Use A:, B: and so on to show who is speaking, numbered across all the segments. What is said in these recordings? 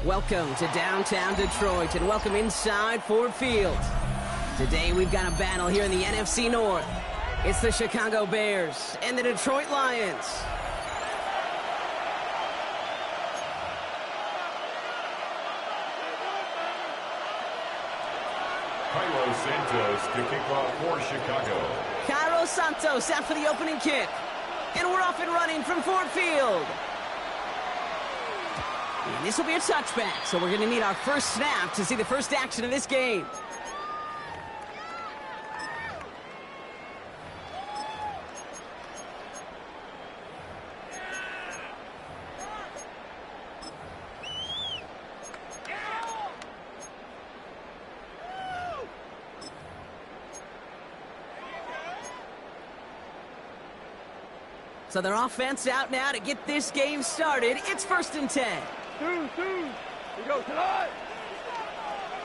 A: Welcome to downtown Detroit and welcome inside Ford Field. Today we've got a battle here in the NFC North. It's the Chicago Bears and the Detroit Lions.
B: Cairo Santos to kick off for Chicago.
A: Cairo Santos out for the opening kick. And we're off and running from Ford Field. And this will be a touchback, so we're going to need our first snap to see the first action of this game. So their offense out now to get this game started. It's 1st and 10.
C: Two. We go tonight.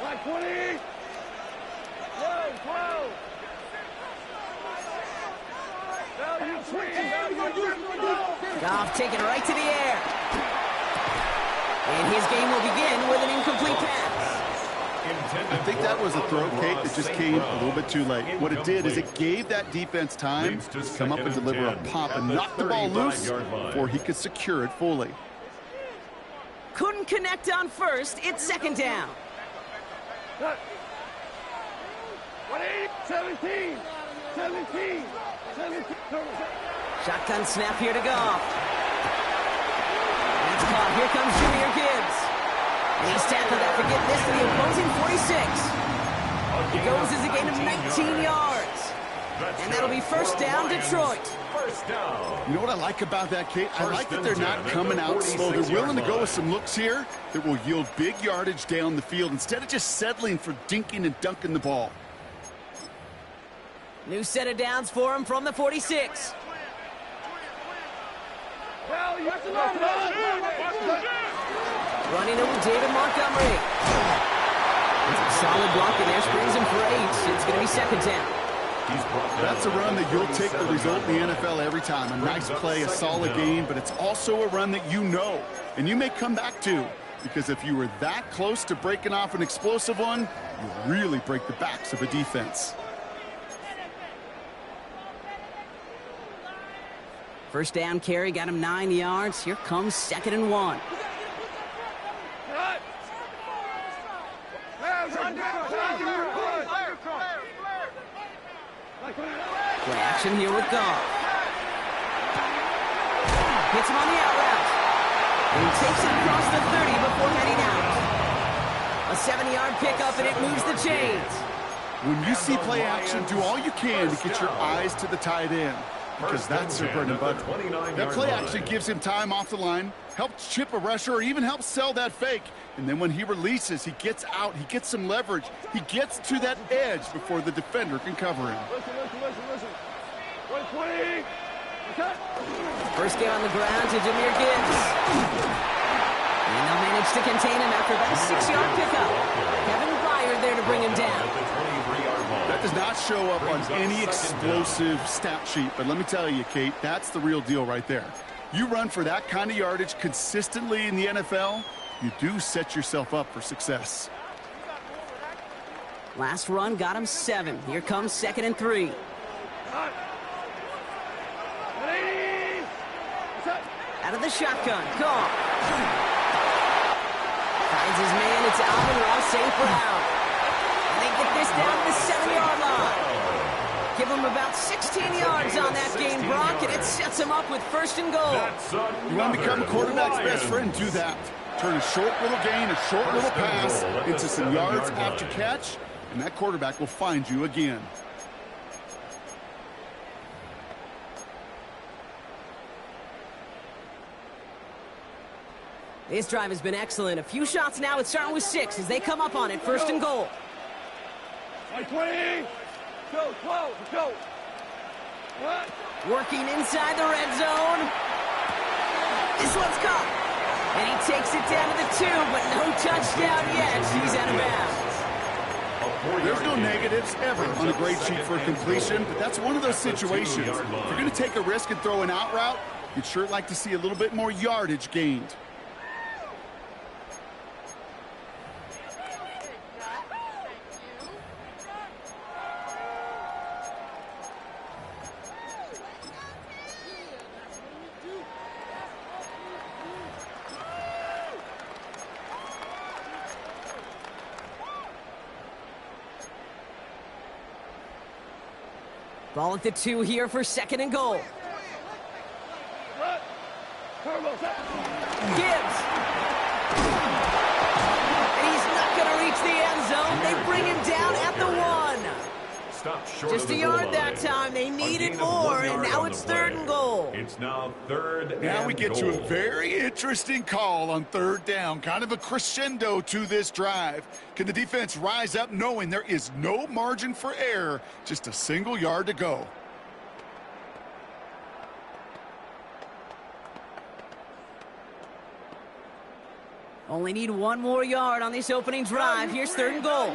C: Like 20. 12.
A: Goff taken right to the air. And his game will begin with an incomplete pass.
D: I think that was a throw, Kate, that just came a little bit too late. What it did is it gave that defense time to come up and deliver a pop and knock the ball loose before he could secure it fully.
A: Couldn't connect on first. It's 2nd down.
C: 17.
A: Shotgun snap here to Goff. That's caught. Here comes Jahmyr Gibbs. And he's tackled after getting this to the opposing 46. It goes as a gain of 19 yards. And that'll be 1st down, Detroit.
D: You know what I like about that, Kate? I like that they're not coming out slow. They're willing to go with some looks here that will yield big yardage down the field instead of just settling for dinking and dunking the ball.
A: New set of downs for him from the 46. Running it with David Montgomery. It's a solid block in there, springs him for 8. It's going to be 2nd down.
D: That's a run that you'll take the result in the NFL every time. A nice play, a solid game, but it's also a run that you know, and you may come back to, because if you were that close to breaking off an explosive one, you really break the backs of a defense.
A: First down carry, got him 9 yards. Here comes 2nd and 1. Play action here with Goff. Hits him on the out route. And he takes it across the 30 before heading out. A 7-yard pickup, and it moves the chains.
D: When you see play action, do all you can to get your eyes to the tight end, because that's their bread and butter. That play action gives him time off the line, helps chip a rusher, or even helps sell that fake. And then when he releases, he gets out, he gets some leverage. He gets to that edge before the defender can cover him.
C: Listen. 120.
A: First game on the ground to Jahmyr Gibbs. And they'll manage to contain him after about a 6-yard pickup. Kevin Byard there to bring him down.
D: That does not show up on any explosive stat sheet, but let me tell you, Kate, that's the real deal right there. You run for that kind of yardage consistently in the NFL, you do set yourself up for success.
A: Last run got him 7. Here comes 2nd and 3. Out of the shotgun, Goff. Finds his man, it's Alvin-Ross St. Brown. And they get this down to the 7-yard line. Give him about 16 yards on that game, Brock, and it sets him up with 1st and goal.
D: You want to become a quarterback's best friend, do that. Turn a short little gain, a short little pass into some yards after catch, and that quarterback will find you again.
A: This drive has been excellent. A few shots now. It's starting with 6 as they come up on it. 1st and goal.
C: 20. Go. What?
A: Working inside the red zone. This one's caught. And he takes it down to the 2, but no touchdown yet. He's out of bounds.
D: There's no negatives ever on a grade sheet for a completion, but that's one of those situations. If you're going to take a risk and throw an out route, you'd sure like to see a little bit more yardage gained.
A: Ball at the 2 here for 2nd and goal. Gibbs. And he's not going to reach the end zone. They bring him down at the 1. Just a yard that time. They needed more, and now it's 3rd and goal.
B: It's now 3rd and goal.
D: Now we get to a very interesting call on 3rd down. Kind of a crescendo to this drive. Can the defense rise up knowing there is no margin for error, just a single yard to go?
A: Only need 1 more yard on this opening drive. Here's 3rd and goal.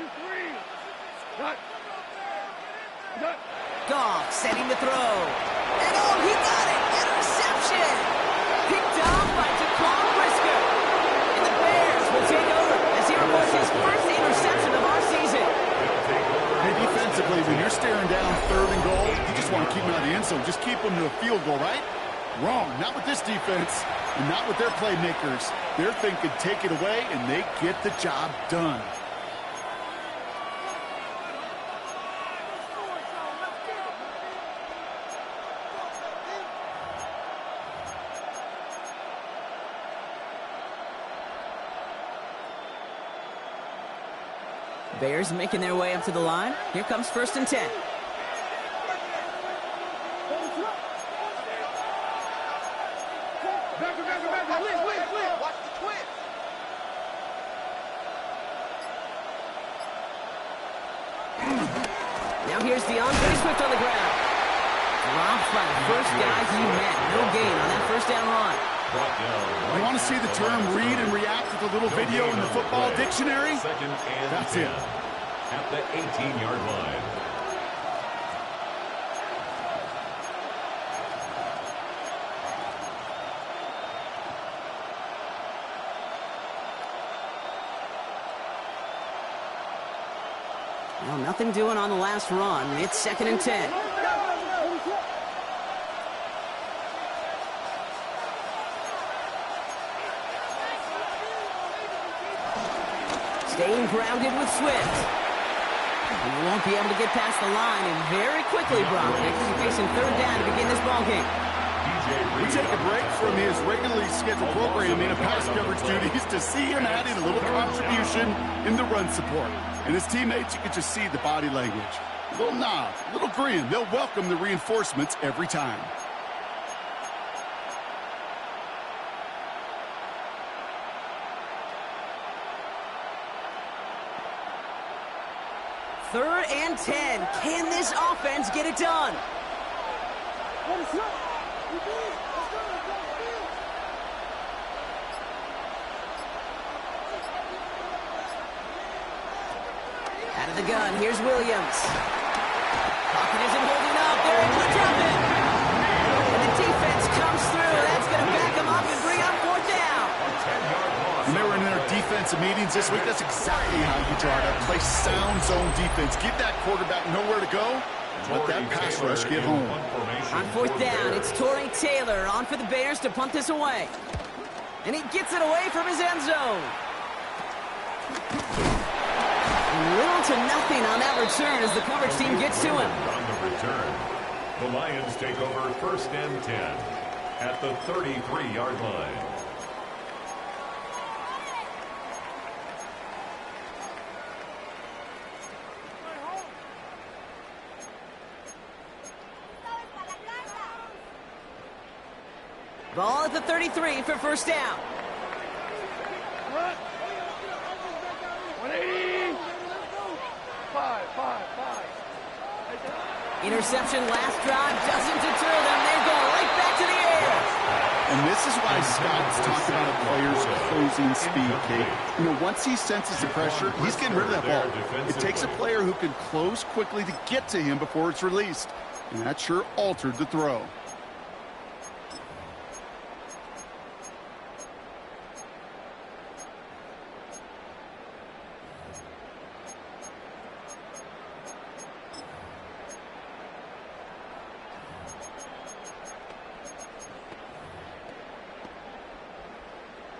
A: Goff setting to throw. And oh, he got it! Interception! Picked off by Jaquan Brisker. And the Bears will take over as he reports his first interception of our season.
D: Hey, defensively, when you're staring down 3rd and goal, you just want to keep them out of the end zone. Just keep them to a field goal, right? Wrong. Not with this defense and not with their playmakers. They're thinking take it away, and they get the job done.
A: Bears making their way up to the line. Here comes 1st and 10. Now here's DeAndre Swift on the ground. Dropped by the first guy he met. No gain on that 1st down run.
D: You want to see the term read and react with a little video in the football dictionary? That's it.
B: At the 18-yard line.
A: Well, nothing doing on the last run. It's 2nd and 10. Staying grounded with Swift. He won't be able to get past the line, and very quickly, Brock, they're facing 3rd down to begin this ballgame.
D: We take a break from his regularly scheduled programming and pass coverage duties to see him adding a little contribution in the run support. And his teammates, you can just see the body language. A little nod, a little grin. They'll welcome the reinforcements every time.
A: Third and 10. Can this offense get it done? Out of the gun, here's Williams. Pocket isn't holding up. They're able to drop it. And the defense comes through. That's going to back them up and bring up 4th down.
D: When they were in their defensive meetings this week, that's exactly how you try to play sound zone defense. Give that quarterback nowhere to go. Let that pass rush get home.
A: On 4th down, it's Torrey Taylor on for the Bears to punt this away. And he gets it away from his end zone. Little to nothing on that return as the coverage team gets to him.
B: On the return, the Lions take over 1st and 10 at the 33-yard line.
A: Ball at the 33 for 1st down.
C: 180. 5. Hey,
A: Interception last drive doesn't deter them. They go right back to the air.
D: And this is why scouts talk about a player's closing speed, Kate. You know, once he senses the pressure, he's getting rid of that ball. It takes a player who can close quickly to get to him before it's released. And that sure altered the throw.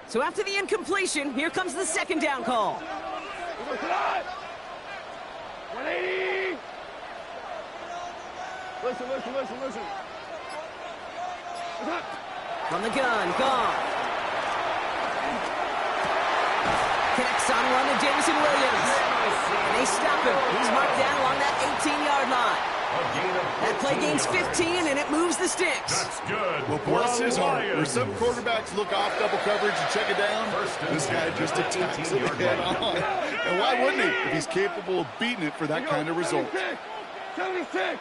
A: So after the incompletion, here comes the second down call.
C: 180. Listen.
A: From the gun, gone. Connects on run to Jameson Williams. And they stop him. He's marked down along that 18-yard line. That play gains 15, and it moves the sticks.
B: That's good.
D: Well, bless his heart. Where some quarterbacks look off double coverage and check it down, this guy just attacks it head on. And why wouldn't he if he's capable of beating it for that kind of result?
C: 76.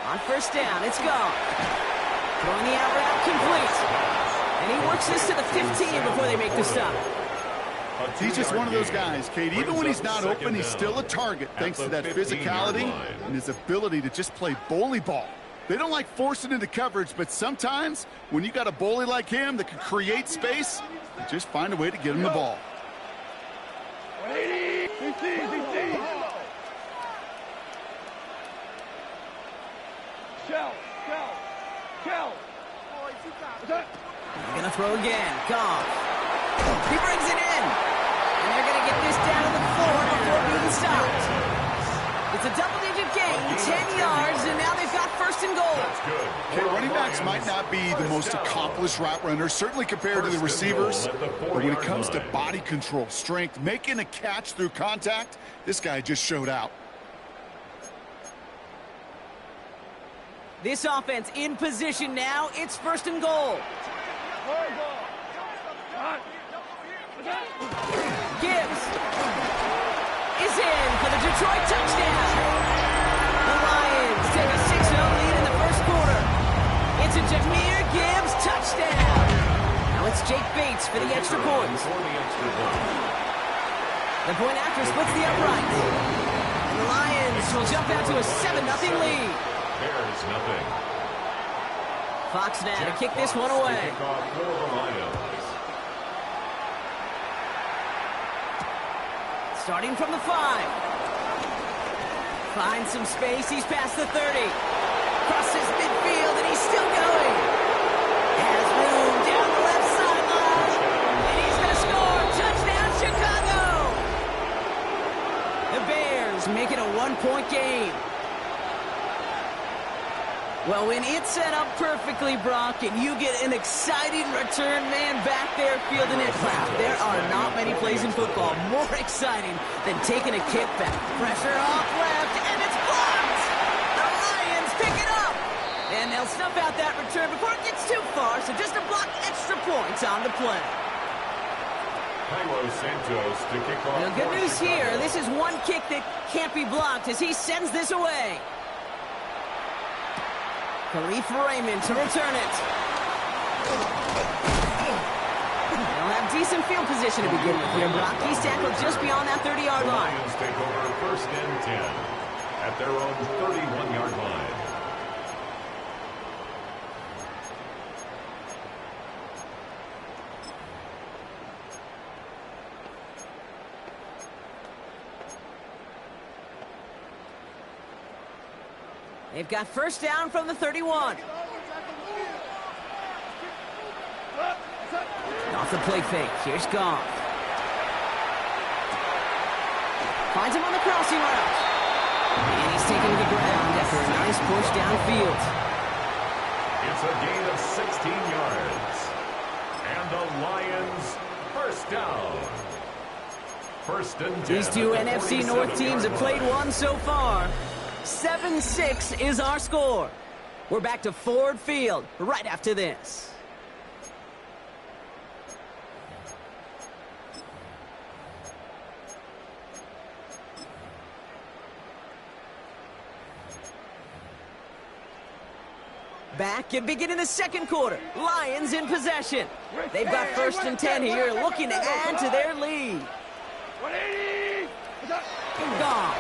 A: On first down, it's gone. Throwing the out route complete. And he works this to the 15 before they make the stop.
D: He's just one of those guys, Kate. Even when he's not open, he's still a target thanks to that physicality and his ability to just play bully ball. They don't like forcing into coverage, but sometimes when you got a bully like him that can create space, you just find a way to get him the ball.
C: 16. Shell.
A: They're going to throw again. Gone. He brings it in. And they're going to get this down to the floor before being stopped. It's a double-digit gain, 10 yards, and now they've got first and goal.
D: Okay, running backs might not be the most accomplished route runners, certainly compared to the receivers. But when it comes to body control, strength, making a catch through contact, this guy just showed out.
A: This offense in position now. It's first and goal. Gibbs is in for the Detroit touchdown. The Lions take a 6-0 lead in the first quarter. It's a Jahmyr Gibbs touchdown. Now it's Jake Bates for the extra point. The point after splits the uprights. And the Lions will jump out to a 7-0 lead.
B: There's nothing.
A: Fox now to kick this one away. Starting from the 5. Finds some space. He's past the 30. Crosses midfield, and he's still going. Has room down the left sideline. And he's going to score. Touchdown, Chicago. The Bears make it a 1-point game. Well, when it's set up perfectly, Brock, and you get an exciting return man back there fielding it, there are not many plays in football more exciting than taking a kick back. Pressure off left, and it's blocked! The Lions pick it up! And they'll snuff out that return before it gets too far, so just a block extra points on the play.
B: Santos to kick off.
A: The good news here, this is one kick that can't be blocked as he sends this away. Khalif Raymond to return it. They'll have decent field position to begin with here. Brock, he's tackled just beyond that 30-yard line.
B: Lions take over first and 10 at their own 31-yard line.
A: They've got first down from the 31. Off the play fake. Here's Goff. Finds him on the crossing route. And he's taken to the ground after a nice push downfield.
B: It's a gain of 16 yards. And the Lions first down. First and 10.
A: These two NFC North teams have played one so far. 7-6 is our score. We're back to Ford Field right after this. Back and beginning the second quarter. Lions in possession. They've got 1st and 10 here, looking to add to their lead.
C: 180.
A: Gone.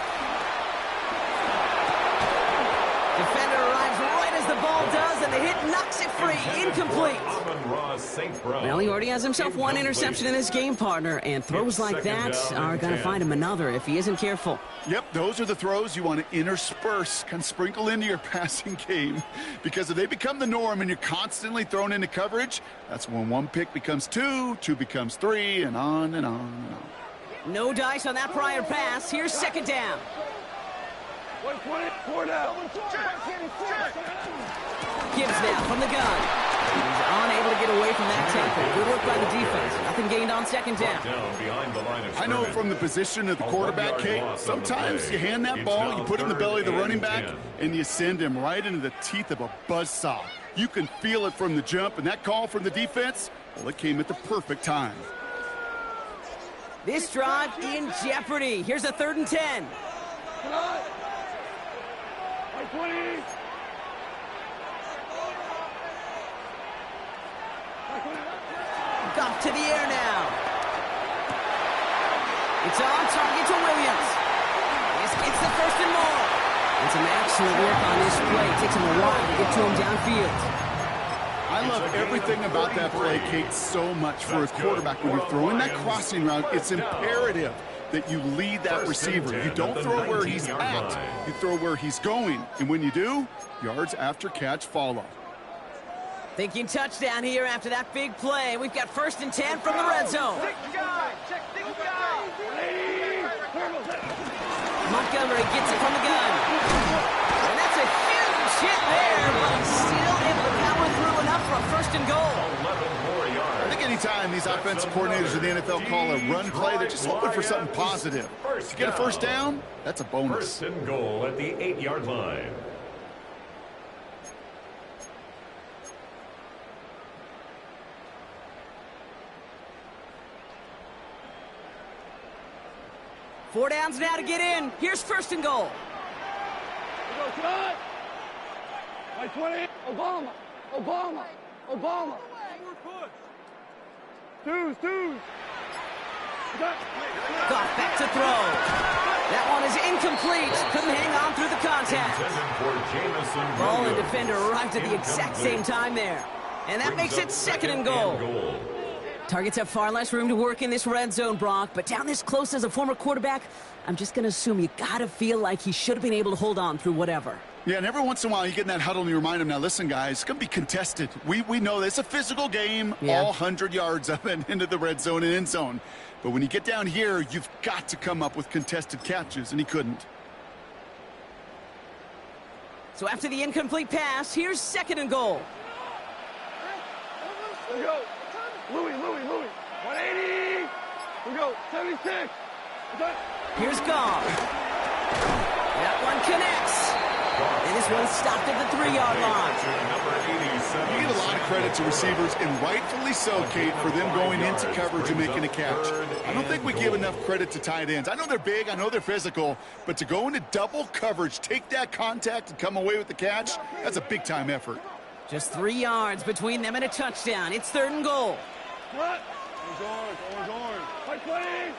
A: Defender arrives right as the ball does, and the hit knocks it free. Incomplete. Well, he already has himself one interception in this game, partner, and throws like that are going to find him another if he isn't careful.
D: Yep, those are the throws you want to intersperse, kind of sprinkle into your passing game, because if they become the norm and you're constantly thrown into coverage, that's when one pick becomes two, two becomes three, and on and on and on.
A: No dice on that prior pass. Here's 2nd down.
C: 124 down.
A: Gibbs now from the gun. He's unable to get away from that tackle. Good work by the defense. Nothing gained on 2nd down.
D: I know from the position of the quarterback, Kate, sometimes you hand that ball, you put it in the belly of the running back, and you send him right into the teeth of a buzzsaw. You can feel it from the jump, and that call from the defense, well, it came at the perfect time.
A: This drive in jeopardy. Here's a 3rd and 10.
C: 120.
A: Got to the air now. It's on target to Williams. This gets the 1st and more. And some excellent work on this play. It takes him a while to get to him downfield.
D: I love everything about that play, Kate, so much for a quarterback. When you're throwing that crossing route, it's imperative that you lead that receiver. You don't throw where he's at, you throw where he's going. And when you do, yards after catch follow.
A: Thinking touchdown here after that big play. We've got 1st and 10 from the red zone. Montgomery gets it from the gun. And that's a huge hit there, but he's still able to power through enough for a 1st and goal.
D: I think anytime these offensive coordinators in the NFL call a run play, they're just hoping for something positive. To get a 1st down, that's a bonus.
B: 1st and goal at the 8-yard line.
A: Four downs now to get in. Here's 1st and goal.
C: Go, John. 120. Obama. Twos.
A: Goff back to throw. That one is incomplete. Couldn't hang on through the contact. Ball and defender arrived at the exact same time there. And that makes it 2nd and goal. Targets have far less room to work in this red zone, Brock, but down this close as a former quarterback, I'm just going to assume you got to feel like he should have been able to hold on through whatever.
D: Yeah, and every once in a while you get in that huddle and you remind him, now listen, guys, it's going to be contested. We know this. It's a physical game, all 100 yards up and into the red zone and end zone. But when you get down here, you've got to come up with contested catches, and he couldn't.
A: So after the incomplete pass, here's 2nd and goal.
C: Here we go. Louis. 180. Here we go. 76.
A: Here's Goff. That one connects. And this one's stopped at the 3-yard line.
D: You get a lot of credit to receivers, and rightfully so, Kate, for them going into coverage and making a catch. I don't think we give enough credit to tight ends. I know they're big, I know they're physical, but to go into double coverage, take that contact, and come away with the catch, that's a big-time effort.
A: Just 3 yards between them and a touchdown. It's 3rd and goal.
C: What? Orange. 120.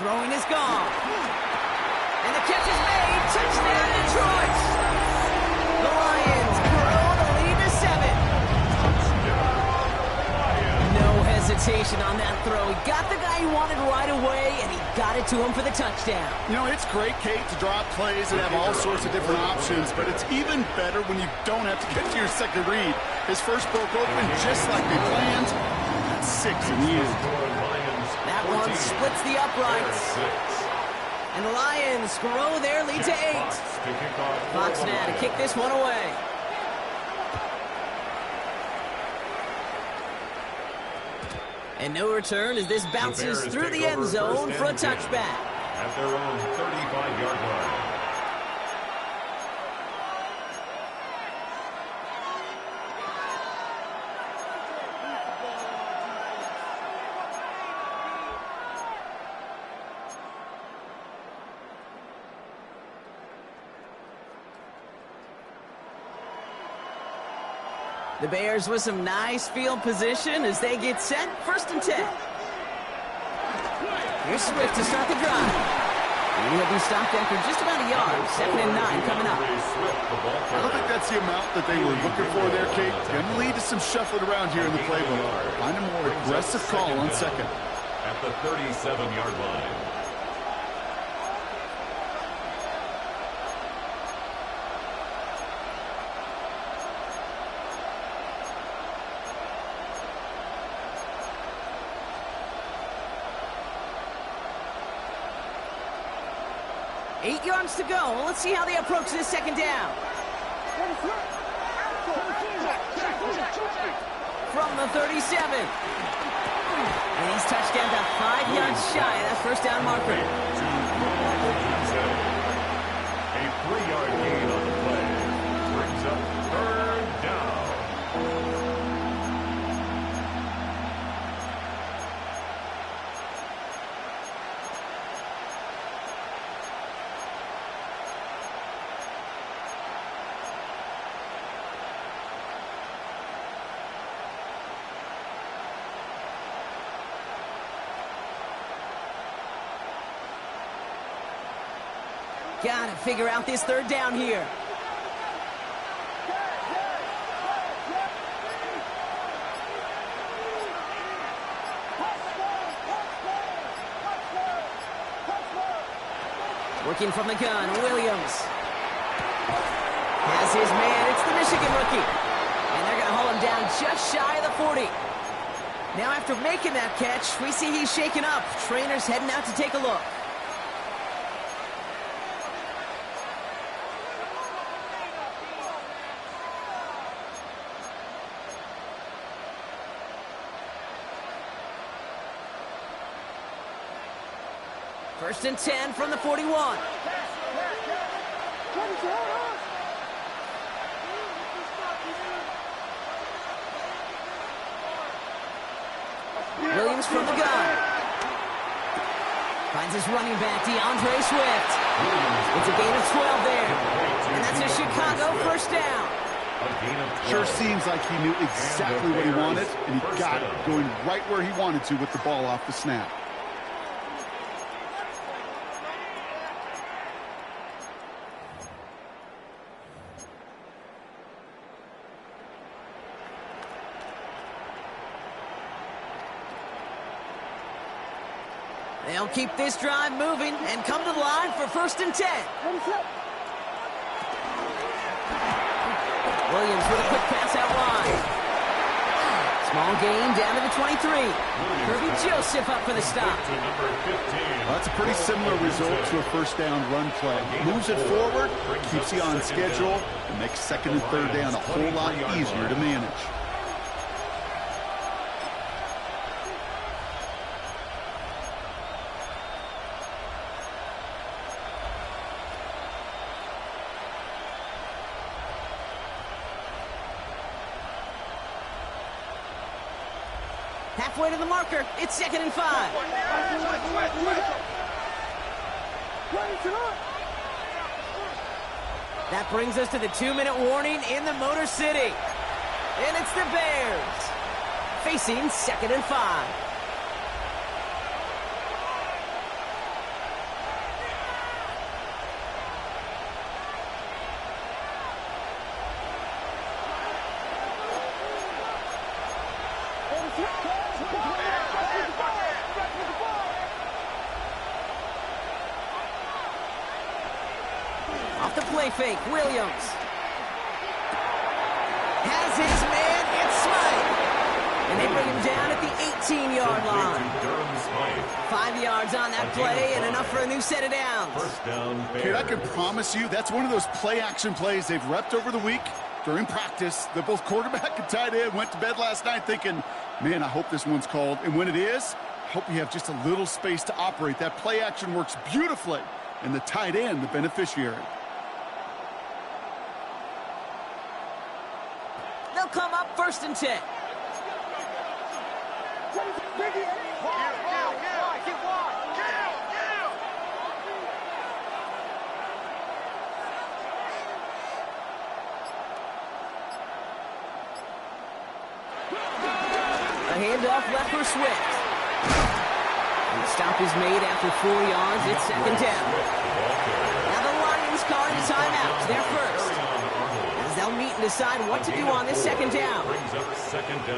A: Throwing is gone. And the catch is made. Touchdown, Detroit. The Lions grow the lead to 7. No hesitation on that throw. He got the guy he wanted right away, and he got it to him for the touchdown.
D: You know, it's great, Kate, to draw up plays and have all sorts of different options, but it's even better when you don't have to get to your second read. His first broke open just like they planned. That's 6 in the end.
A: That one splits the uprights. And the Lions grow their lead to 8. Fox now to kick this one away. And no return as this bounces through the end zone for a touchback.
B: At their own 35-yard line.
A: The Bears with some nice field position as they get set. 1st and 10. Here's Swift to start the drive. And he'll be stopped after just about a yard. 2nd and 9 coming up.
D: I don't think that's the amount that they were looking for there, Kate. Gonna lead to some shuffling around here in the playbook. Find a more aggressive call on 2nd.
B: At the 37-yard line.
A: Eight yards to go. Let's see how they approach this 2nd down. From the 37. And he's touched down about 5 yards shy of that 1st down marker.
B: A 3-yard gain on the play brings up 3rd down.
A: Gotta figure out this 3rd down here. Working from the gun, Williams. Has his man, it's the Michigan rookie. And they're gonna haul him down just shy of the 40. Now after making that catch, we see he's shaken up. Trainer's heading out to take a look. First and 10 from the 41. Williams from the gun. Finds his running back, DeAndre Swift. It's a gain of 12 there. And that's a Chicago 1st down.
D: Sure seems like he knew exactly what he wanted, and he got it, going right where he wanted to with the ball off the snap.
A: They'll keep this drive moving and come to the line for 1st and 10. Williams with a quick pass out wide. Small gain down to the 23. Kirby Joseph up for the stop.
D: That's a pretty similar result to a 1st down run play. Moves it forward, keeps you on schedule, and makes 2nd and 3rd down a whole lot easier to manage.
A: Halfway to the marker. It's 2nd and 5. That brings us to the 2-minute warning in the Motor City. And it's the Bears facing 2nd and 5. Off the play fake, Williams. Has his man, it's Smythe. And they bring him down at the 18-yard line. 5 yards on that play and enough for a new set of downs.
B: First down,
D: Kid, I can promise you that's one of those play-action plays they've repped over the week during practice. That both quarterback and tight end went to bed last night thinking, man, I hope this one's called. And when it is, I hope you have just a little space to operate. That play-action works beautifully, and the tight end, the beneficiary.
A: They'll come up 1st and 10. handoff left for Swift. And the stop is made after 4 yards. It's second down. Now the Lions calling a timeout. They're first. As they'll meet and decide what to do on this second down.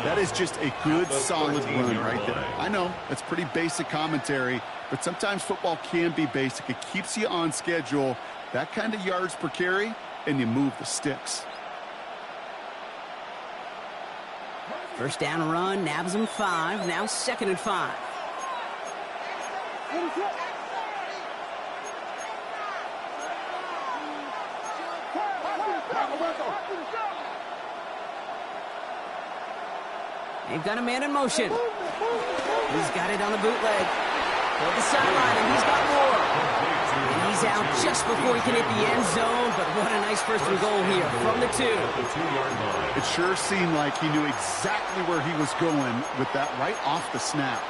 D: That is just a good, solid run right there. I know, that's pretty basic commentary, but sometimes football can be basic. It keeps you on schedule, that kind of yards per carry, and you move the sticks.
A: First down run, nabs them 5. Now second and 5. They've got a man in motion. He's got it on the bootleg. Toward the sideline, and he's got more. And he's out just before he can hit the end zone, but what a nice first and goal here from the 2.
D: It sure seemed like he knew exactly where he was going with that right off the snap.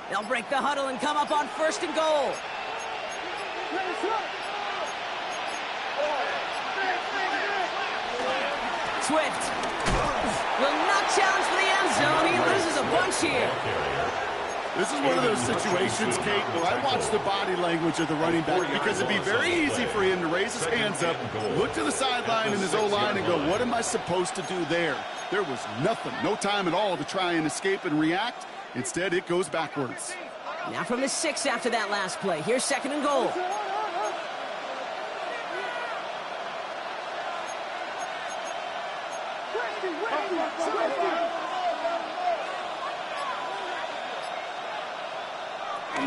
A: They'll break the huddle and come up on first and goal. Swift will not challenge for the end zone. He loses a bunch here.
D: This is one of those situations, Kate, where I watch the body language of the running back because it'd be very easy for him to raise his hands up, look to the sideline in his O-line and go, what am I supposed to do there? There was nothing, no time at all to try and escape and react. Instead, it goes backwards.
A: Now from the 6 after that last play. Here's second and goal.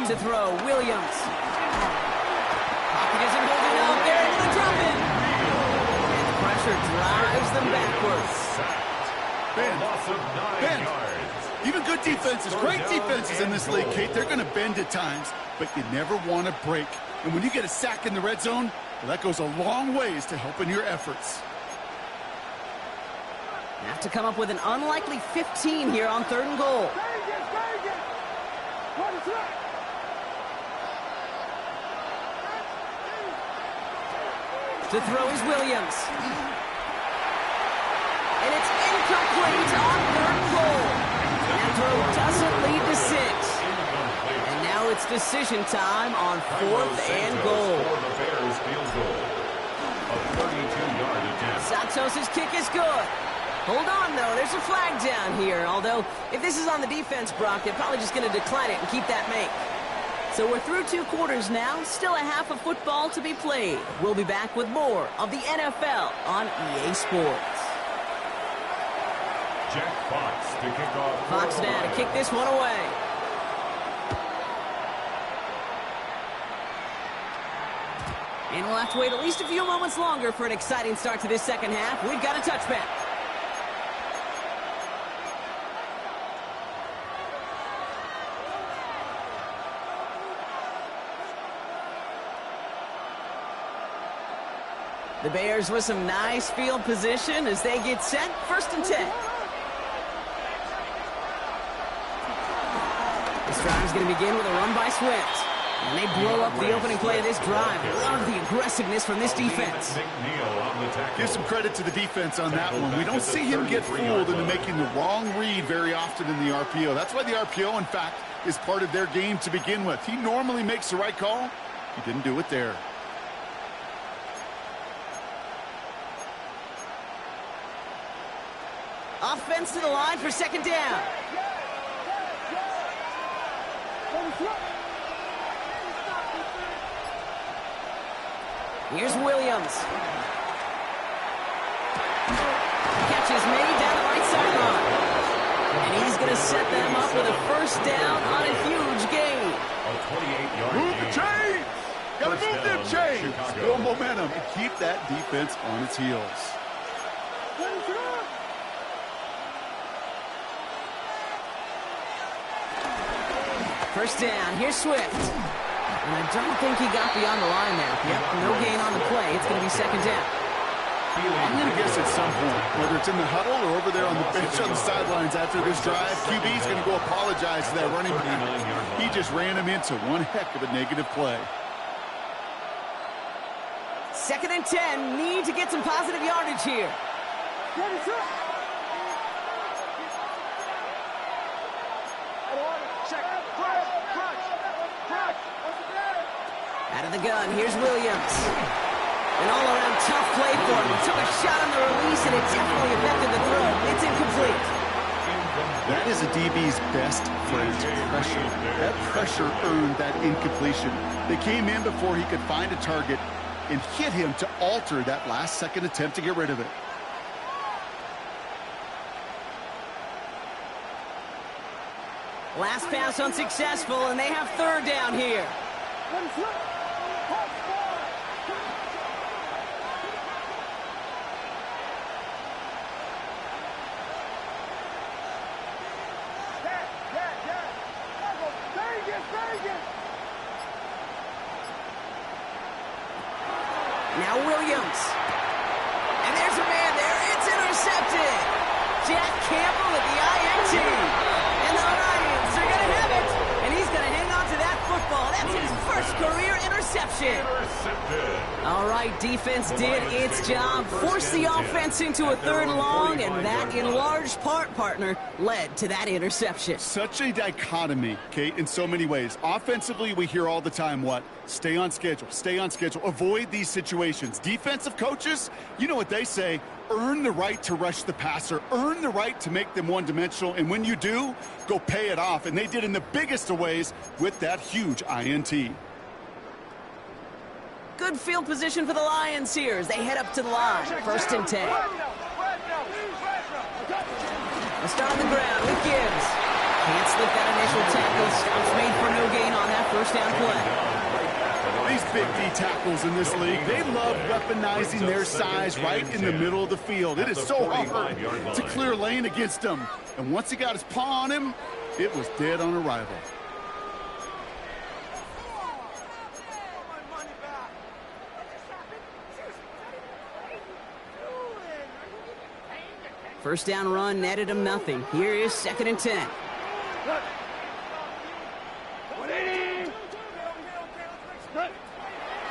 A: To throw, Williams. Pocket isn't holding up. They're able to drop it. And the pressure drives them backwards.
D: Ben. Even good defenses, great defenses in this league, Kate, they're going to bend at times, but you never want to break. And when you get a sack in the red zone, well, that goes a long ways to helping your efforts.
A: Have to come up with an unlikely 15 here on third and goal. To throw is Williams. And it's incomplete on third and goal. That throw doesn't lead to 6. And now it's decision time on fourth and goal. Santos' kick is good. Hold on, though. There's a flag down here. Although, if this is on the defense, Brock, they're probably just going to decline it and keep that make. So we're through 2 quarters now. Still a half of football to be played. We'll be back with more of the NFL on EA Sports.
B: Jack Fox to kick off.
A: Fox now to kick this one away. And we'll have to wait at least a few moments longer for an exciting start to this second half. We've got a touchback. The Bears with some nice field position as they get set. First and 10. This drive is going to begin with a run by Swift. And they blow up the opening play of this drive. Love the aggressiveness from this defense.
D: Give some credit to the defense on that one. We don't see him get fooled into making the wrong read very often in the RPO. That's why the RPO, in fact, is part of their game to begin with. He normally makes the right call. He didn't do it there.
A: Offense to the line for second down. Here's Williams. Catch is made down the right sideline. And he's going to set them up with a first down on a huge gain.
D: Move the chains! Got to move them chains! Build momentum and keep that defense on its heels.
A: First down, here's Swift. And I don't think he got beyond the line there. Yep, no gain on the play. It's going to be second down.
D: I'm going to guess at some point, whether it's in the huddle or over there on the bench on the sidelines after this drive, QB's going to go apologize to that running back. He just ran him into one heck of a negative play.
A: 2nd and 10, need to get some positive yardage here. Out of the gun, here's Williams. An all-around tough play for him. He took a shot on the release, and it definitely affected the throw. It's incomplete.
D: That is a DB's best friend, pressure. That pressure earned that incompletion. They came in before he could find a target and hit him to alter that last-second attempt to get rid of it.
A: Last pass unsuccessful, and they have 3rd down here. Now Williams. And there's a man there. It's intercepted. Jack Campbell with the INT. And the Lions are going to have it. And he's going to hang on to that football. That's his first career interception. All right, defense did its job. Forced the offense into a 3rd and long. And that, in large part, partner, led to that interception.
D: Such a dichotomy, Kate, in so many ways. Offensively, we hear all the time what? Stay on schedule, stay on schedule, avoid these situations. Defensive coaches, you know what they say, earn the right to rush the passer, earn the right to make them one-dimensional, and when you do, go pay it off. And they did in the biggest of ways with that huge INT.
A: Good field position for the Lions here as they head up to the line. 1st and 10. They'll start on the ground with Gibbs. Can't slip that initial tackle. Stops made for no gain on that 1st down play.
D: These big D tackles in this league, they love weaponizing their size right in the middle of the field. It is so hard to clear lane against them. And once he got his paw on him, it was dead on arrival.
A: First down run netted him nothing. Here is 2nd and 10.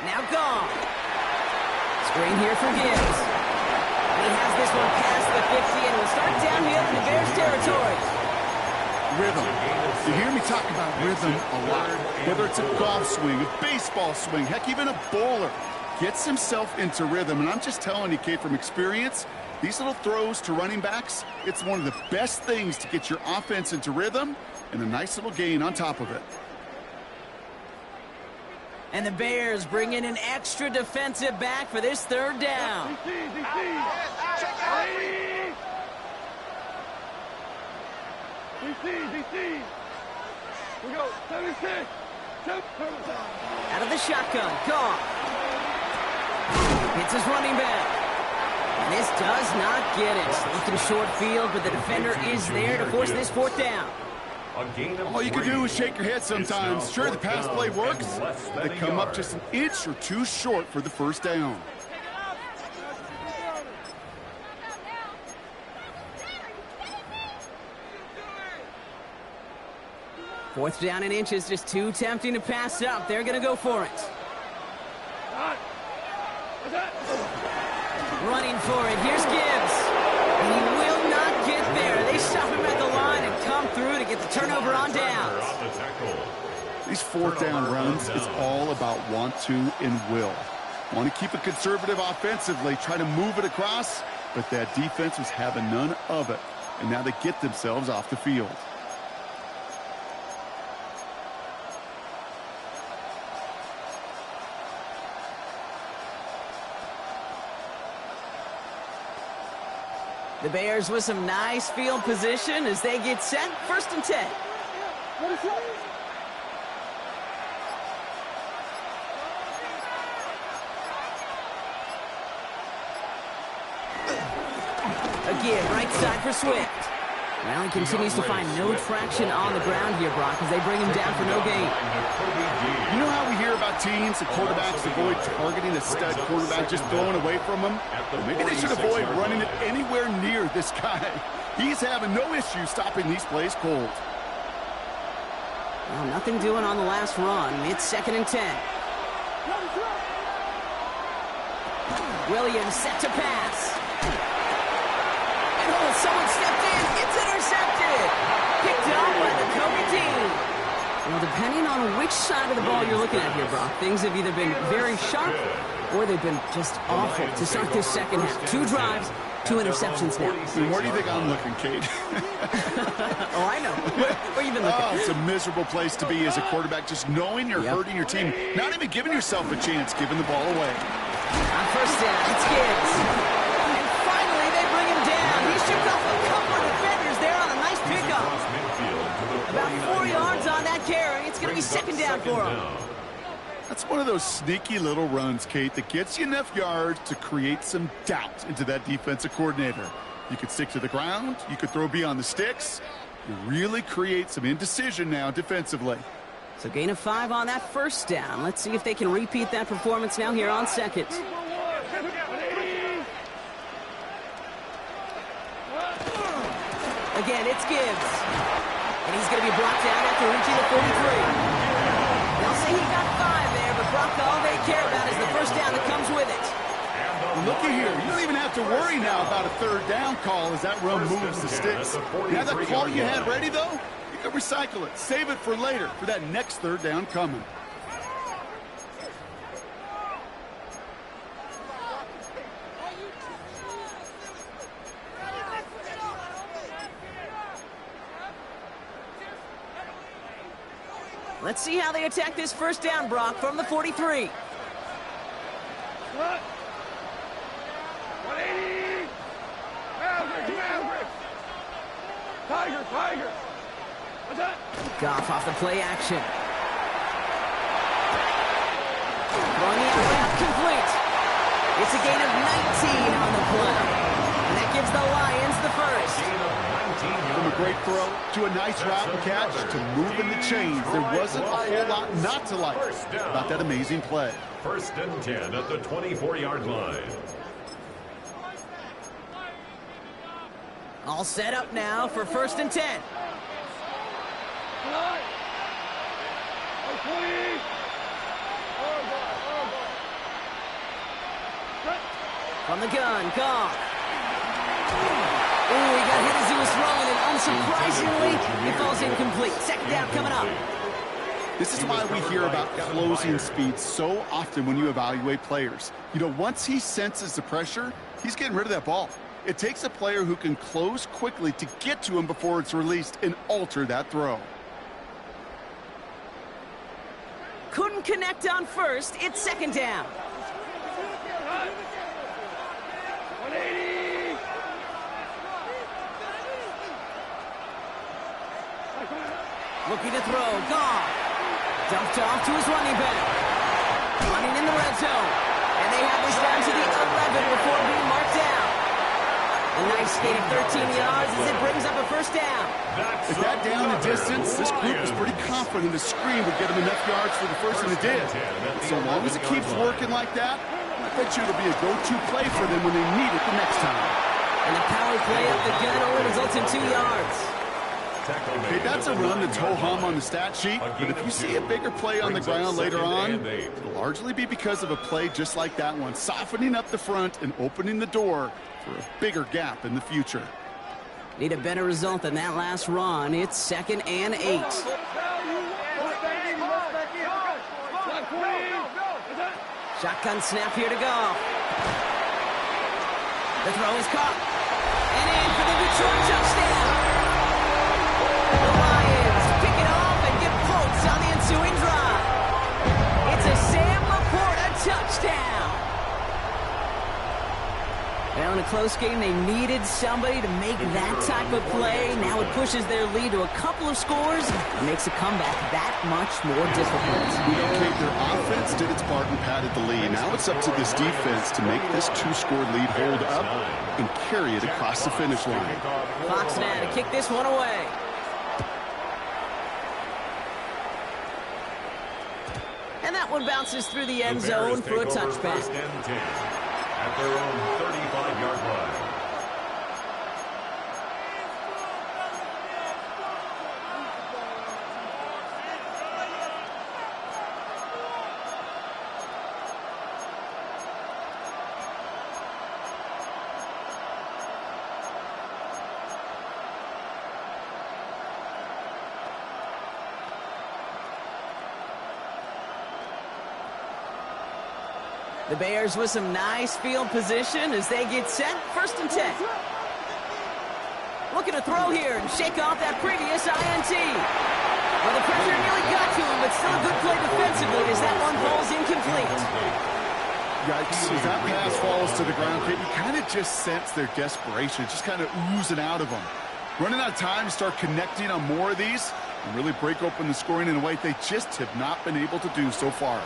A: Now gone. Screen here for Gibbs. And he has this one past the 50 and will start downhill in the Bears territory.
D: Rhythm. You hear me talk about rhythm a lot. Whether it's a golf swing, a baseball swing, heck, even a bowler gets himself into rhythm. And I'm just telling you, Kate, from experience, these little throws to running backs, it's one of the best things to get your offense into rhythm and a nice little gain on top of it.
A: And the Bears bring in an extra defensive back for this 3rd down.
C: We go, 76.
A: Out of the shotgun, Goff. Hits his running back. And this does not get it. Looking short field, but the defender is there to force this 4th down.
D: All you can do is shake your head sometimes. Sure, the pass play works. They come up just an inch or two short for the 1st down.
A: Fourth down in inches, just too tempting to pass up. They're going to go for it. Running for it. Here's Gibbs. And he will not get there. They stop him at the line and come through to get the turnover on downs.
D: These 4th down runs, it's all about want to and will. Want to keep it conservative offensively, try to move it across, but that defense was having none of it. And now they get themselves off the field.
A: The Bears with some nice field position as they get set. 1st and 10. Again, right side for Swift. Well, he continues to find no traction on the ground here, Brock, as they bring him down for no gain.
D: You know how we hear about teams and quarterbacks avoid targeting a stud quarterback, just throwing away from him? Well, maybe they should avoid running it anywhere near this guy. He's having no issue stopping these plays cold.
A: Well, nothing doing on the last run. It's 2nd and 10. Williams set to pass. And someone stepped in. It's intercepted. Picked up by the Kobe team. Well, depending on which side of the ball you're looking at here, Brock, things have either been very sharp or they've been just awful to start this second half. 2 drives, 2 interceptions now.
D: Where do you think I'm looking, Kate?
A: Oh, I know. Where you been looking?
D: Oh, it's a miserable place to be as a quarterback, just knowing you're hurting your team, not even giving yourself a chance, giving the ball away.
A: On first down, it's Gibbs. And finally, they bring him down. He shook off a couple of defenders there on a nice pickup. About 4 yards on that carry. It's going to be 2nd down for him.
D: That's one of those sneaky little runs, Kate, that gets you enough yards to create some doubt into that defensive coordinator. You could stick to the ground. You could throw beyond the sticks. You really create some indecision now defensively.
A: So gain of 5 on that first down. Let's see if they can repeat that performance now here on 2nd. Again, it's Gibbs. And he's going to be brought down after reaching the 43. They'll say he got 5 there, but Brock, all they care about is the first down that comes with it.
D: Well, looky here. You don't even have to worry now about a 3rd down call as that run moves the sticks. You have that call you had ready, though? You can recycle it. Save it for later for that next 3rd down coming.
A: Let's see how they attack this first down, Brock, from the 43.
C: 180. Tiger. What's that?
A: Goff off the play action. Throwing the out complete. It's a gain of 19 on the play. And that gives the Lions the first.
D: From a great throw to a nice route and catch to moving the chains, there wasn't a whole lot not to like about that amazing play.
B: 1st and 10 at the 24-yard line.
A: All set up now for 1st and 10. From the gun, Goff. Ooh, he got hit as he was throwing, and unsurprisingly, he falls incomplete. 2nd down coming up.
D: This is why we hear about closing speed so often when you evaluate players. You know, once he senses the pressure, he's getting rid of that ball. It takes a player who can close quickly to get to him before it's released and alter that throw.
A: Couldn't connect on first. It's 2nd down.
C: 180.
A: Looking to throw. Goff. Dumped off to his running back. Running in the red zone. And they have this down to the 11 before being marked down. A nice gain of 13 yards as it brings up a first down.
D: With that down the distance, this group was pretty confident the screen would get him enough yards for the first, and it did. So long as it keeps working like that, I bet you it'll be a go-to play for them when they need it the next time.
A: And the power play up the gun only results in 2 yards.
D: Okay, that's a run that's ho-hum on the stat sheet, but if you see a bigger play on the ground later on, it'll largely be because of a play just like that one, softening up the front and opening the door for a bigger gap in the future.
A: Need a better result than that last run. It's 2nd and 8. Shotgun snap here to go. The throw is caught. And in for the Detroit touchdown. The Lions pick it off and get points on the ensuing drive. It's a Sam Laporta touchdown. Well, and a close game. They needed somebody to make that type of play. Now it pushes their lead to a couple of scores and makes a comeback that much more difficult.
D: Okay, their offense did its part and padded the lead. Now it's up to this defense to make this two-score lead hold up and carry it across the finish line.
A: Fox now to kick this one away. And that one bounces through the end zone for a touchback.
B: First and 10 at their own 35-yard line.
A: The Bears with some nice field position as they get set. First and 10. Looking to throw here and shake off that previous INT. Well, the pressure nearly got to him, but still a good play defensively as that one falls incomplete.
D: Yikes, as that pass falls to the ground, you kind of just sense their desperation, just kind of oozing out of them. Running out of time to start connecting on more of these and really break open the scoring in a way they just have not been able to do so far.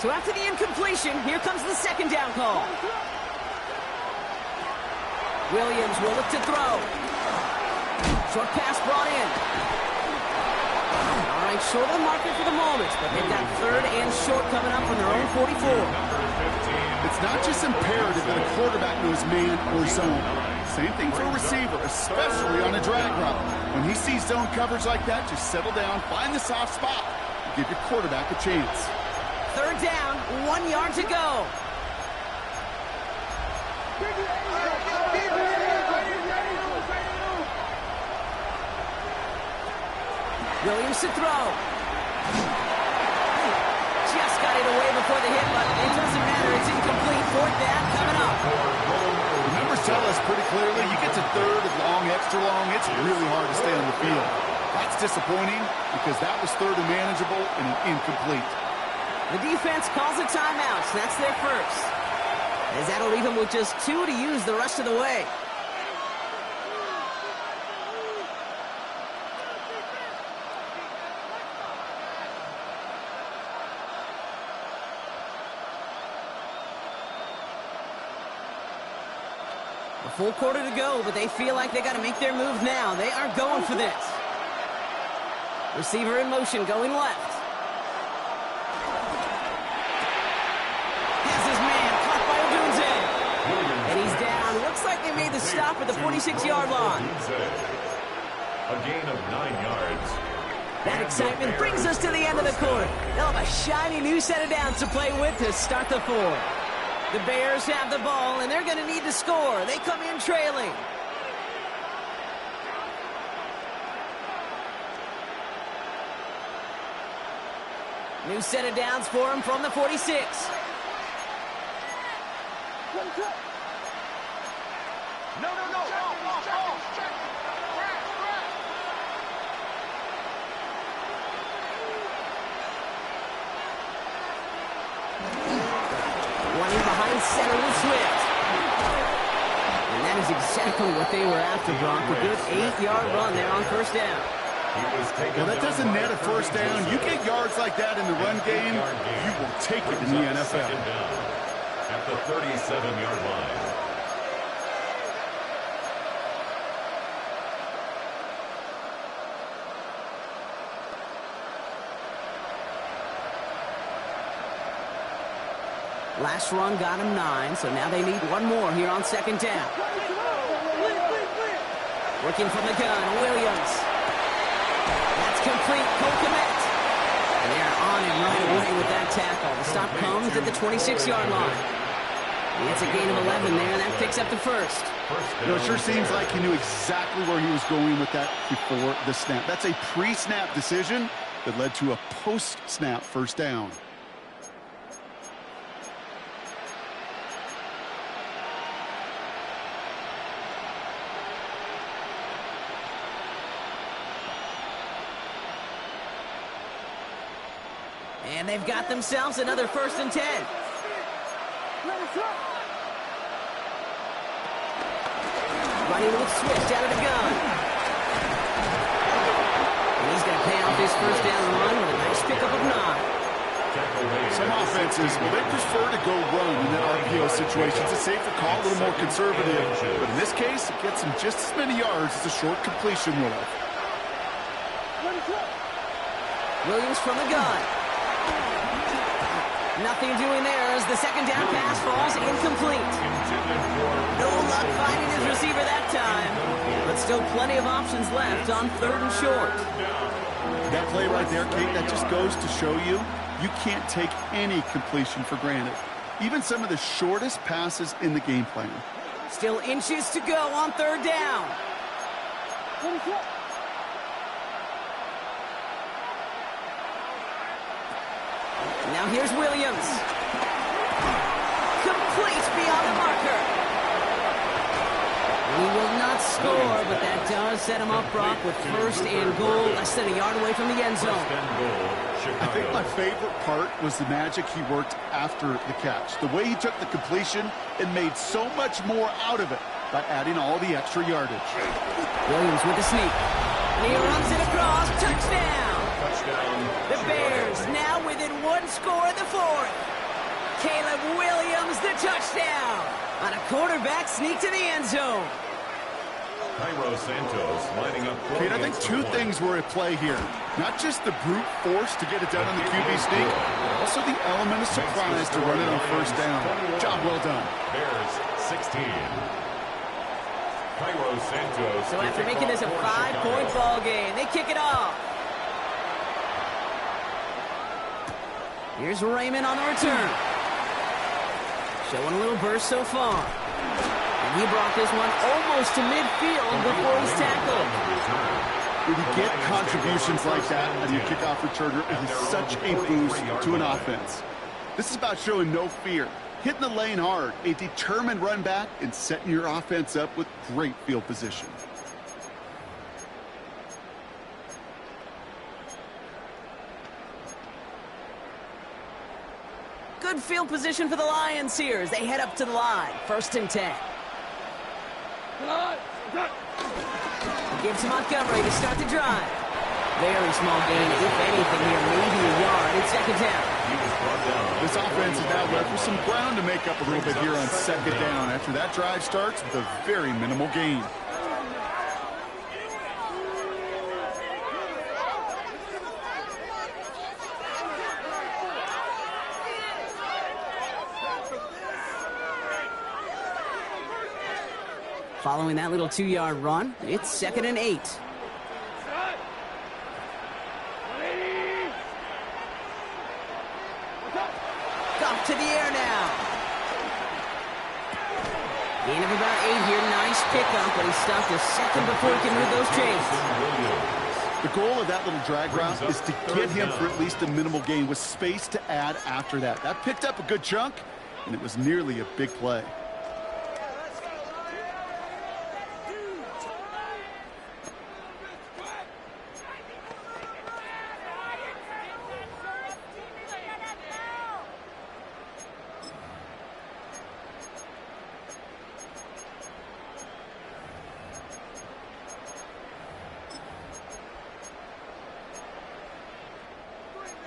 A: So after the incompletion, here comes the second down call. Williams will look to throw. Short pass brought in. All right, short on marker for the moment, but they've got third and short coming up from their own 44.
D: It's not just imperative that a quarterback knows man or zone. Same thing for a receiver, especially on a drag route. When he sees zone coverage like that, just settle down, find the soft spot, and give your quarterback a chance.
A: Third down, 1 yard to go. Williams to throw. Just got it away before the hit, but it doesn't matter. It's incomplete. Fourth down coming up.
D: The numbers tell us pretty clearly, you get to third and long, extra long, it's really hard to stay on the field. That's disappointing because that was third and manageable and an incomplete.
A: The defense calls a timeout, so that's their first. As that'll leave them with just 2 to use the rest of the way. A full quarter to go, but they feel like they got to make their move now. They are going for this. Receiver in motion, going left. Looks like they made the stop at the 46-yard line.
B: A gain of 9 yards.
A: That excitement brings us to the end of the quarter. They'll have a shiny new set of downs to play with to start the fourth. The Bears have the ball, and they're going to need to score. They come in trailing. New set of downs for them from the 46.
C: No.
A: One in behind center with Swift. And that is exactly what they were after, Brock. A good 8-yard run there on first down.
D: Well, that doesn't net a first down. You get yards like that in the run game, you will take it in the NFL.
B: At the 37-yard line.
A: Last run got him 9, so now they need one more here on second down. Working from the gun, Williams. That's complete, Cole Kmet. And they're on him right away with that tackle. The stop comes at the 26-yard line. It's a gain of 11 there, and that picks up the first.
D: It sure seems like he knew exactly where he was going with that before the snap. That's a pre-snap decision that led to a post-snap first down.
A: And they've got themselves another first and 10. Starting with Swift out of the gun. And he's going to pay off his first down run with a nice pickup of 9.
D: Some offenses, well, they prefer to go run in that RPO situation. It's a safer call, a little more conservative. But in this case, it gets him just as many yards as a short completion would have.
A: Williams from the gun. Nothing doing there as the second down pass falls incomplete. No luck finding his receiver that time. But still plenty of options left on 3rd and short.
D: That play right there, Kate, that just goes to show you can't take any completion for granted. Even some of the shortest passes in the game plan.
A: Still inches to go on 3rd down. Now here's Williams. Complete beyond the marker. He will not score, but that does set him up, Brock, with 1st and goal, less than a yard away from the end zone.
D: I think my favorite part was the magic he worked after the catch. The way he took the completion and made so much more out of it by adding all the extra yardage.
A: Williams with the sneak. And he runs it across. Touchdown! The Bears now within 1 score in the 4th. Caleb Williams, the touchdown on a quarterback sneak to the end zone.
B: Santos lining up.
D: Kate, I think 2 things were at play here. Not just the brute force to get it done on the QB sneak, but also the element of surprise to run it on 1st down. Job well done.
B: Bears 16. Santos.
A: So after making this a 5-point ball game, they kick it off. Here's Raymond on the return. Showing a little burst so far. And he brought this one almost to midfield before he's tackled.
D: When you get contributions like that and your kickoff returner, it is such a boost to an offense. This is about showing no fear, hitting the lane hard, a determined run back, and setting your offense up with great field position.
A: Good field position for the Lions here as they head up to the line. 1st and 10. Gives to Montgomery to start the drive. Very small gain, if anything here, maybe a yard. It's 2nd down.
D: This offense is now left with some ground to make up a little bit here on 2nd down after that drive starts with a very minimal gain.
A: Following that little 2-yard run, it's 2nd and 8. Off to the air now. Gain of about 8 here. Nice pickup, but he stopped a second before he can move those chains.
D: The goal of that little drag route is to get him for at least a minimal gain with space to add after that. That picked up a good chunk, and it was nearly a big play.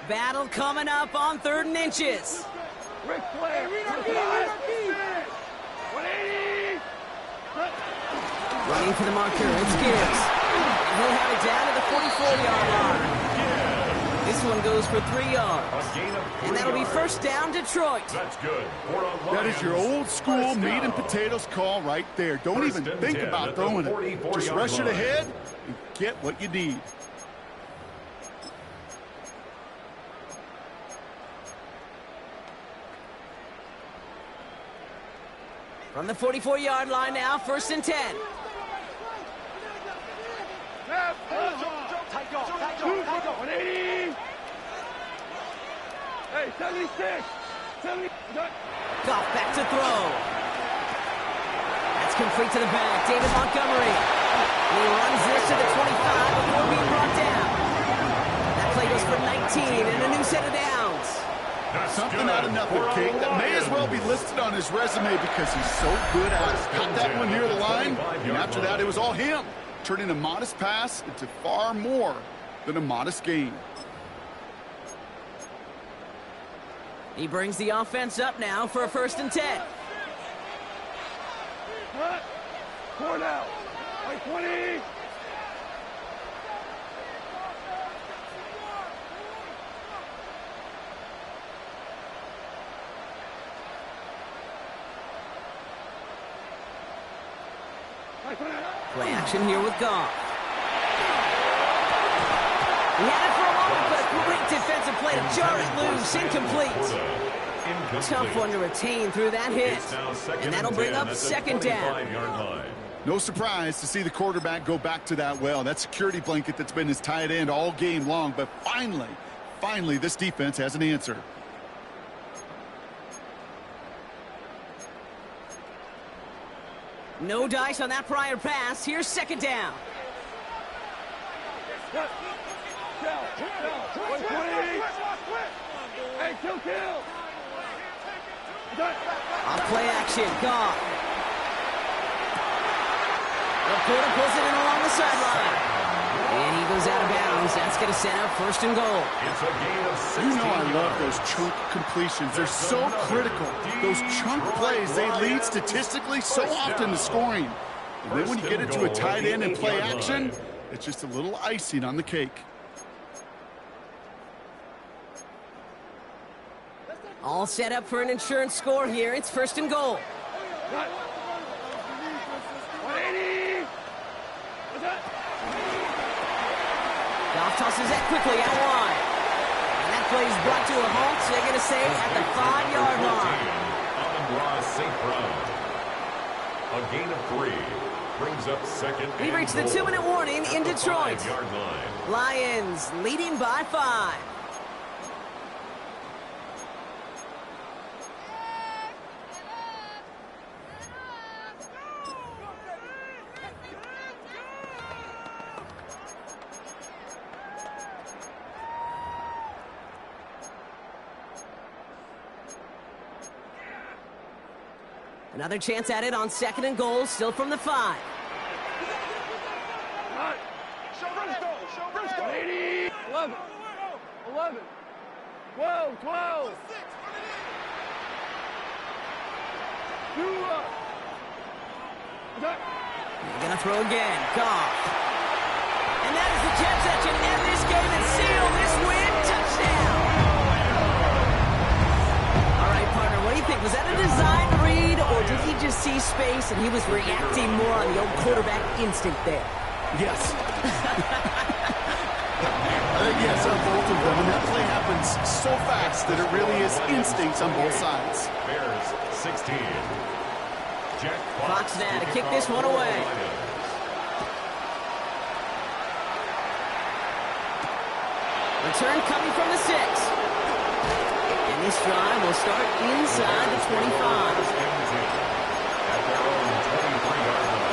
A: Battle coming up on 3rd and inches.
C: Rick Flair. 180.
A: Running for the marker, it's Gibbs. And he'll have it down to the 44-yard line. This one goes for 3 yards. And that'll be 1st down, Detroit.
B: That's good.
D: That is your old school meat and potatoes call right there. Don't even think about throwing it. Just rush it ahead and get what you need.
A: From the 44-yard line now, 1st and 10.
C: Take off. 180. Hey, 76. 70.
A: Goff back to throw. That's complete to the back. David Montgomery. And he runs this to the 25 before being brought down. That play goes for 19 and a new set of downs.
D: Something giving out another kick that may as well be listed on his resume because he's so good at it. Got that one near the line, and after that, it was all him, turning a modest pass into far more than a modest gain.
A: He brings the offense up now for a 1st and 10.
C: What? 4 now. Like 20.
A: Play action here with Goff. He had it for a moment, but a great defensive play to jar it loose. Incomplete. Tough one to retain through that hit. And that'll bring up 2nd down.
D: No surprise to see the quarterback go back to that well. That security blanket that's been his tight end all game long. But finally, this defense has an answer.
A: No dice on that prior pass. Here's 2nd down.
C: Hey, kill.
A: On play action, Goff. Laporta pulls it in along the sideline. And he goes out of bounds. That's going to set up 1st and goal.
B: It's a gain of 16
D: You know I love
B: yards.
D: those chunk completions. They're so critical. Those chunk plays, they lead statistically so often to scoring. And then when you get into a tight end and play action, it's just a little icing on the cake.
A: All set up for an insurance score here. It's 1st and goal.
C: 180.
A: Goff tosses that quickly out wide. And that play is brought to a halt, so they're going to say at the 5-yard line.
B: A gain of 3 brings up 2nd.
A: We reach the 2-minute warning in Detroit.
B: 5-yard line.
A: Lions leading by 5. Another chance at it on 2nd and goal, still from the 5.
C: 80. 11. 12. 2 up.
A: They're going to throw again. Goff. And that is the Jets that can end this game and seal this win. Touchdown. All right, partner, what do you think? Was that a design read, or did he just see space and he was reacting more on the old quarterback instinct there?
D: Yes. Yes, on both of them. And that play happens so fast that it really is instincts on both sides.
B: Bears 16. Jack
A: Fox now to kick this one away. Return coming from the 6. And this drive will start inside the 25.
B: At their own 23-yard line.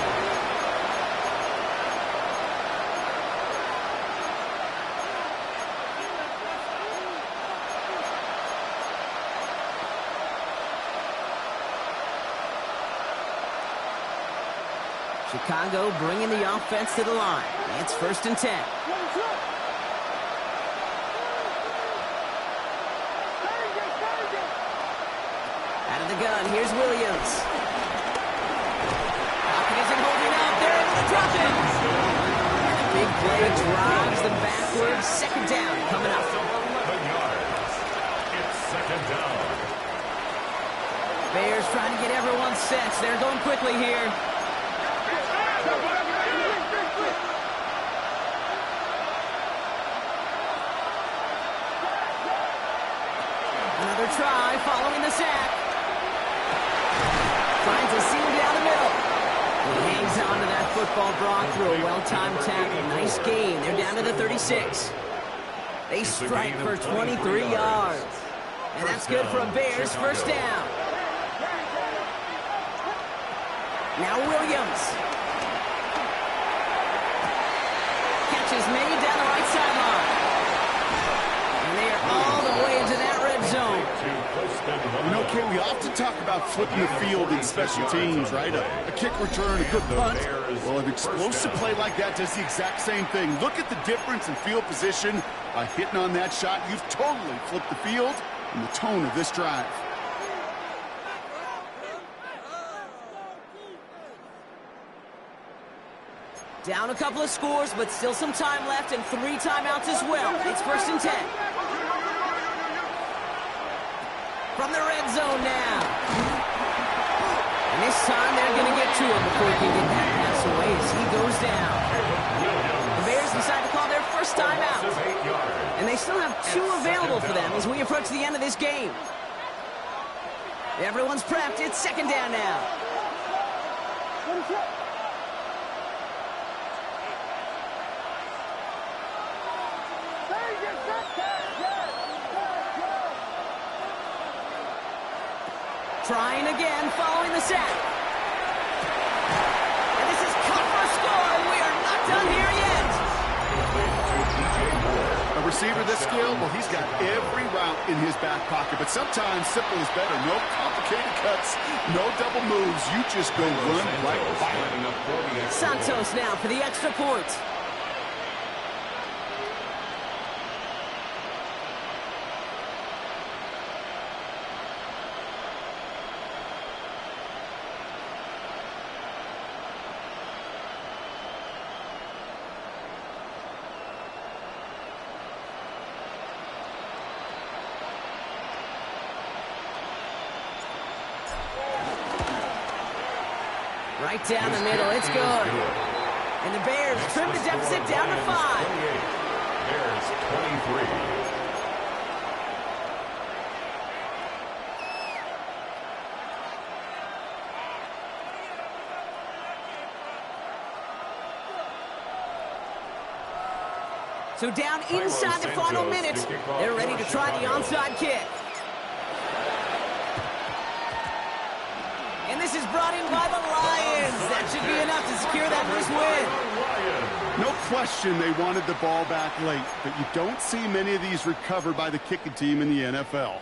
A: Chicago bringing the offense to the line. It's 1st and 10. Out of the gun, here's Williams. Pocket isn't holding up. They're able to drop it. And a big play drives them backwards. 2nd down coming up.
B: 11 yards. It's 2nd down.
A: Bears trying to get everyone set. They're going quickly here. Another try following the sack. Trying to seam down the middle. He hangs on to that football, Brock, through a well-timed tackle. Nice gain. They're down to the 36. They strike for 23 yards. And that's good for a Bears 1st down. Now Williams. Catches made down the right sideline. And they are all the way into that red zone.
D: Okay, we often talk about flipping the field in special teams, right? A kick return, a good punt. Well, an explosive play like that does the exact same thing. Look at the difference in field position. By hitting on that shot, you've totally flipped the field and the tone of this drive.
A: Down a couple of scores, but still some time left and 3 timeouts as well. It's 1st and 10. From the red zone now. And this time they're going to get to him before he can get that pass away as he goes down. The Bears decide to call their first timeout. And they still have 2 available for them as we approach the end of this game. Everyone's prepped. It's 2nd down now. Trying again, following the sack. And this is cut for a score, and we are not done here yet.
D: A receiver this skilled, well, he's got every route in his back pocket, but sometimes simple is better. No complicated cuts, no double moves. You just go run right by it.
A: Santos now for the extra point. Right down the middle, it's good. And the Bears trim the deficit down to 5.
B: Bears 23.
A: So down inside the final minute, they're ready to try the onside kick. And this is brought in by the Lions. That should be enough to secure that first win.
D: No question they wanted the ball back late, but you don't see many of these recovered by the kicking team in the NFL.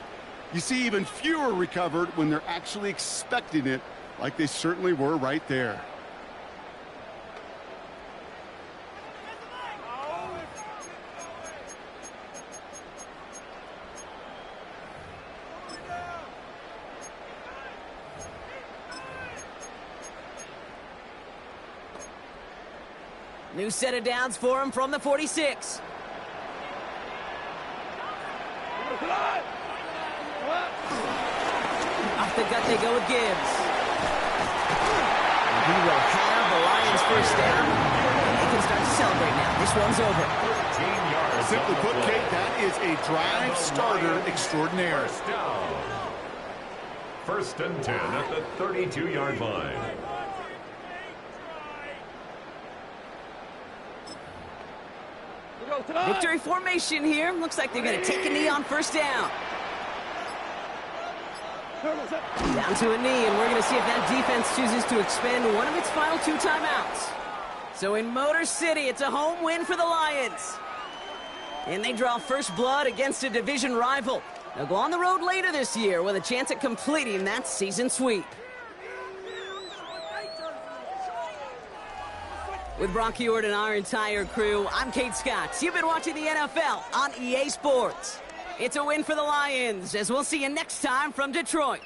D: You see even fewer recovered when they're actually expecting it, like they certainly were right there.
A: New set of downs for him from the 46. Off the gut they go with Gibbs. He will have the Lions first down. They can start to celebrate now. This one's over.
D: Simply put, Kate, that is a drive starter extraordinaire.
B: First and 10 at the 32-yard line.
A: Victory formation here. Looks like they're going to take a knee on first down. Down to a knee, and we're going to see if that defense chooses to expend one of its final 2 timeouts. So in Motor City, it's a home win for the Lions. And they draw first blood against a division rival. They'll go on the road later this year with a chance at completing that season sweep. With Brock Heward and our entire crew, I'm Kate Scott. You've been watching the NFL on EA Sports. It's a win for the Lions, as we'll see you next time from Detroit.